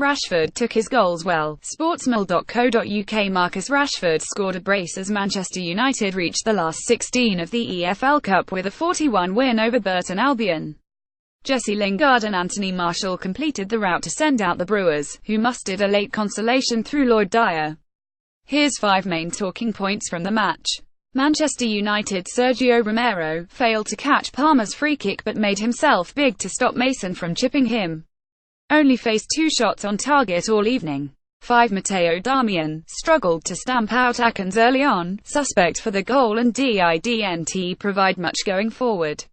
Rashford took his goals well. Sportsmail.co.uk Marcus Rashford scored a brace as Manchester United reached the last 16 of the EFL Cup with a 4-1 win over Burton Albion. Jesse Lingard and Anthony Martial completed the route to send out the Brewers, who mustered a late consolation through Lloyd Dyer. Here's 5 main talking points from the match. Manchester United Sergio Romero failed to catch Palmer's free kick but made himself big to stop Mason from chipping him. Only faced 2 shots on target all evening. 5 Matteo Darmian struggled to stamp out Atkins early on, suspect for the goal, and didn't provide much going forward.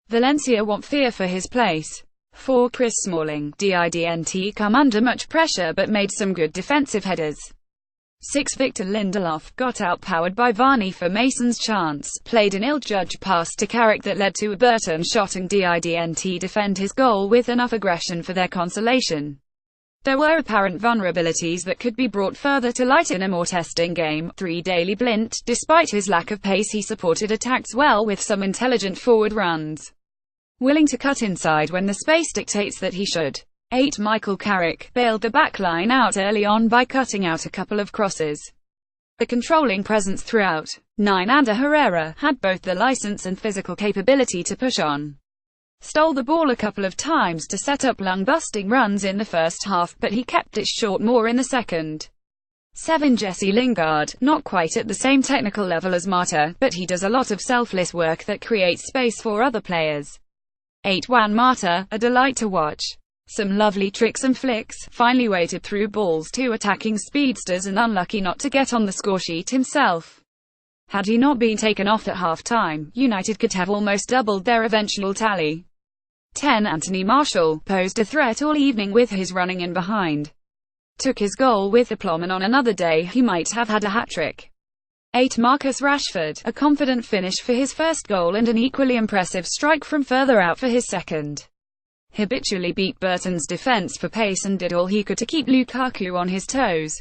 Valencia won't fear for his place. 4 Chris Smalling didn't come under much pressure but made some good defensive headers. 6 Victor Lindelof got outpowered by Varney for Mason's chance, played an ill-judged pass to Carrick that led to a Burton shot, and didn't defend his goal with enough aggression for their consolation. There were apparent vulnerabilities that could be brought further to light in a more testing game. 3 Daley Blind, despite his lack of pace, he supported attacks well with some intelligent forward runs, willing to cut inside when the space dictates that he should. 8 Michael Carrick bailed the backline out early on by cutting out a couple of crosses. A controlling presence throughout. 9 Ander Herrera had both the license and physical capability to push on. Stole the ball a couple of times to set up lung-busting runs in the first half, but he kept it short more in the second. 7 Jesse Lingard, not quite at the same technical level as Mata, but he does a lot of selfless work that creates space for other players. 8 Juan Mata, a delight to watch. Some lovely tricks and flicks, finely weighted through balls to attacking speedsters and unlucky not to get on the scoresheet himself. Had he not been taken off at half-time, United could have almost doubled their eventual tally. 10 Anthony Martial posed a threat all evening with his running in behind. Took his goal with aplomb, and on another day he might have had a hat-trick. 8 Marcus Rashford, a confident finish for his first goal and an equally impressive strike from further out for his second. Habitually beat Burton's defense for pace and did all he could to keep Lukaku on his toes.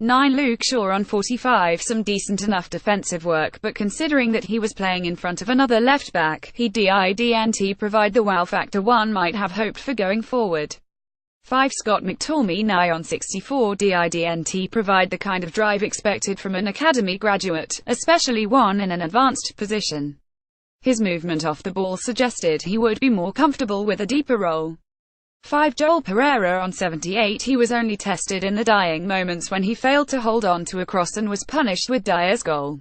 9 Luke Shaw on 45, some decent enough defensive work, but considering that he was playing in front of another left-back, he didn't provide the wow factor one might have hoped for going forward. 5 Scott McTominay on 64, didn't provide the kind of drive expected from an academy graduate, especially one in an advanced position. His movement off the ball suggested he would be more comfortable with a deeper role. 5 Joel Pereira on 78, he was only tested in the dying moments when he failed to hold on to a cross and was punished with Dyer's goal.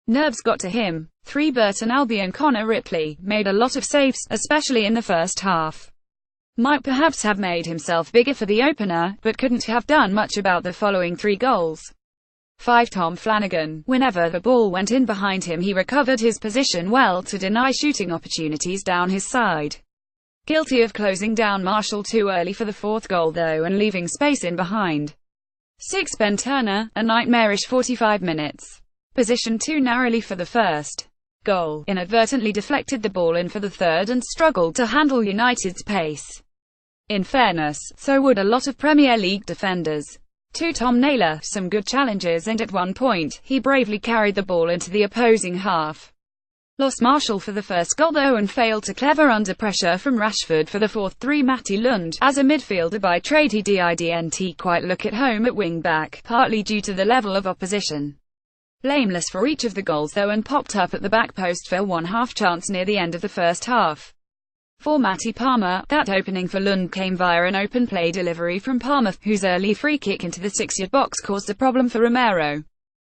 Nerves got to him. 3 Burton Albion Connor Ripley made a lot of saves, especially in the first half. Might perhaps have made himself bigger for the opener, but couldn't have done much about the following 3 goals. 5 Tom Flanagan, whenever the ball went in behind him he recovered his position well to deny shooting opportunities down his side. Guilty of closing down Martial too early for the 4th goal though and leaving space in behind. 6 Ben Turner, a nightmarish 45 minutes. Positioned too narrowly for the first goal, inadvertently deflected the ball in for the 3rd and struggled to handle United's pace. In fairness, so would a lot of Premier League defenders. 2 Tom Naylor, some good challenges, and at one point, he bravely carried the ball into the opposing half. Lost Martial for the first goal though and failed to clever under pressure from Rashford for the 4th. 3 Matty Lund, as a midfielder by trade he didn't quite look at home at wing-back, partly due to the level of opposition. Blameless for each of the goals though and popped up at the back post for one half chance near the end of the first half. 4 Matty Palmer, that opening for Lund came via an open play delivery from Palmer, whose early free kick into the 6-yard box caused a problem for Romero.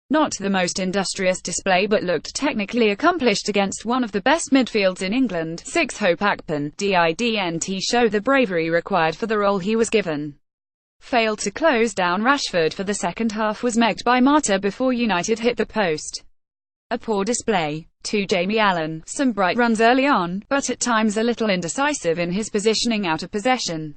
Not the most industrious display but looked technically accomplished against one of the best midfields in England. 6 Hope Akpan, didn't show the bravery required for the role he was given. Failed to close down Rashford for the second half, was megged by Mata before United hit the post. A poor display. 2 Jamie Allen, some bright runs early on, but at times a little indecisive in his positioning out of possession.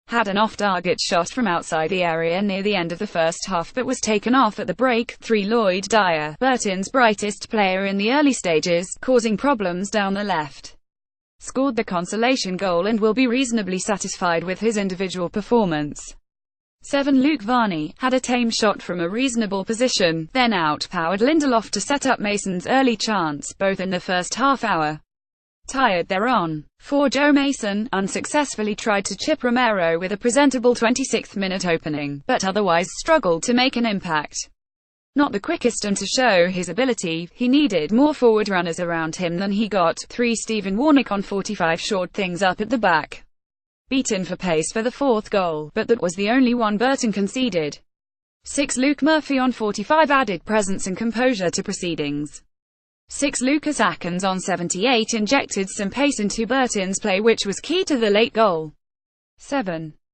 Had an off-target shot from outside the area near the end of the first half but was taken off at the break. 3 Lloyd Dyer, Burton's brightest player in the early stages, causing problems down the left. Scored the consolation goal and will be reasonably satisfied with his individual performance. 7 Luke Varney, had a tame shot from a reasonable position, then outpowered Lindelof to set up Mason's early chance, both in the first half hour. Tired thereon. 4. Joe Mason unsuccessfully tried to chip Romero with a presentable 26th minute opening, but otherwise struggled to make an impact. Not the quickest, and to show his ability, he needed more forward runners around him than he got. 3. Stephen Warnock on 45 shored things up at the back. Beaten for pace for the 4th goal, but that was the only one Burton conceded. 6. Luke Murphy on 45 added presence and composure to proceedings. 6. Lucas Atkins on 78 injected some pace into Burton's play, which was key to the late goal. 7.